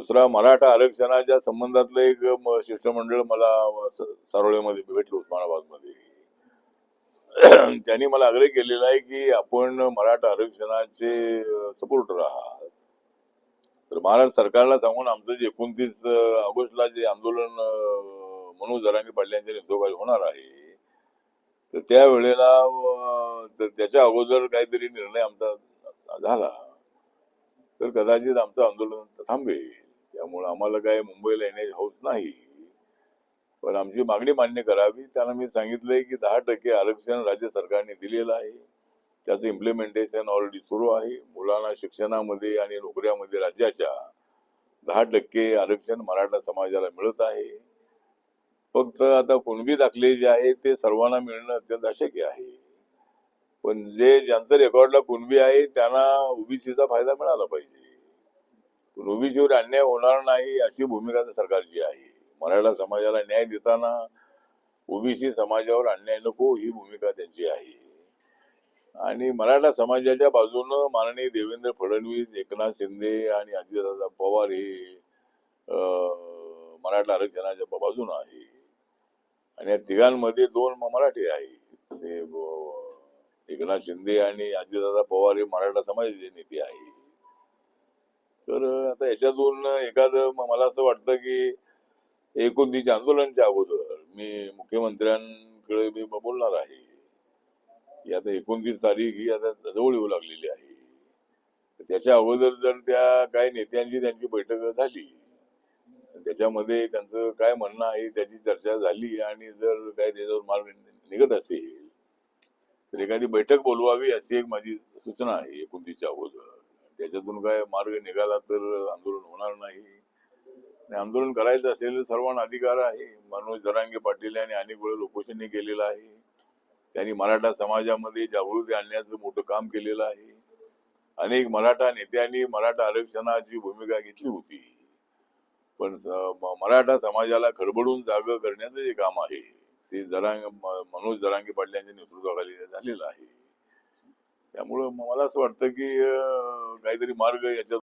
दुसरा मराठा आरक्षणाच्या संबंधातलं एक शिष्टमंडळ मला सारोळेमध्ये भेटलं उस्मानाबादमध्ये. त्यांनी मला आग्रह केलेला आहे की आपण मराठा आरक्षणाचे सपोर्टर आहात. तर महाराष्ट्र सरकारला सांगून आमचं जे 29 ऑगस्टला जे आंदोलन मनोज जरांगे पाटील यांच्या नेतृत्वाखाली होणार आहे, तर त्यावेळेला त्याच्या अगोदर काहीतरी निर्णय आमचा झाला तर कदाचित आमचं आंदोलन थांबेल. त्यामुळे आम्हाला काय मुंबईला येण्याची हौस नाही, पण आमची मागणी मान्य करावी. त्यांना मी सांगितलंय की 10% आरक्षण राज्य सरकारने दिलेलं आहे, त्याचं इम्प्लिमेंटेशन ऑलरेडी सुरू आहे. मुलांना शिक्षणामध्ये आणि नोकऱ्यामध्ये राज्याच्या 10% आरक्षण मराठा समाजाला मिळत आहे. फक्त आता कुणबी दाखले जे आहे ते सर्वांना मिळणं अत्यंत अशक्य आहे. पण ज्यांचं रेकॉर्डला कुणबी आहे त्यांना ओबीसीचा फायदा मिळाला पाहिजे. ओबीसीवर अन्याय होणार नाही अशी भूमिका त्या सरकारची आहे. मराठा समाजाला न्याय देताना ओबीसी समाजावर अन्याय नको ही भूमिका त्यांची आहे. आणि मराठा समाजाच्या बाजूनं माननीय देवेंद्र फडणवीस, एकनाथ शिंदे आणि अजितदादा पवार हे मराठा आरक्षणाच्या बाजूनं आहे. आणि या तिघांमध्ये 2 मराठी आहेत. एकनाथ शिंदे आणि अजितदादा पवार हे मराठा समाजाचे नेते आहेत. तर आता याच्यातून एखादं मला असं वाटतं की 29 आंदोलनाच्या अगोदर मी मुख्यमंत्र्यांकडे मी बोलणार आहे की आता 29 तारीख ही आता जवळ येऊ लागलेली आहे. त्याच्या अगोदर जर त्या काही नेत्यांची त्यांची बैठक झाली, त्याच्यामध्ये त्यांचं काय म्हणणं आहे त्याची चर्चा झाली आणि जर काय त्याच्यावर मार्ग निघत असेल तर एखादी बैठक बोलवावी अशी एक माझी सूचना आहे 29च्या अगोदर. त्याच्यातून काय मार्ग निघाला तर आंदोलन होणार नाही. आंदोलन करायचं असेल तर सर्वांना अधिकार आहे. मनोज जरांगे पाटील यांनी अनेक वेळेला उपोषणही केलेलं आहे. त्यांनी मराठा समाजामध्ये जागृती आणण्याचं मोठं काम केलेलं आहे. अनेक मराठा नेत्यांनी मराठा आरक्षणाची भूमिका घेतली होती, पण मराठा समाजाला खडबडून जागं करण्याचं जे काम आहे ते मनोज जरांगे पाटील यांच्या नेतृत्वाखाली झालेलं आहे. त्यामुळं मला असं वाटतं की काहीतरी मार्ग याच्यात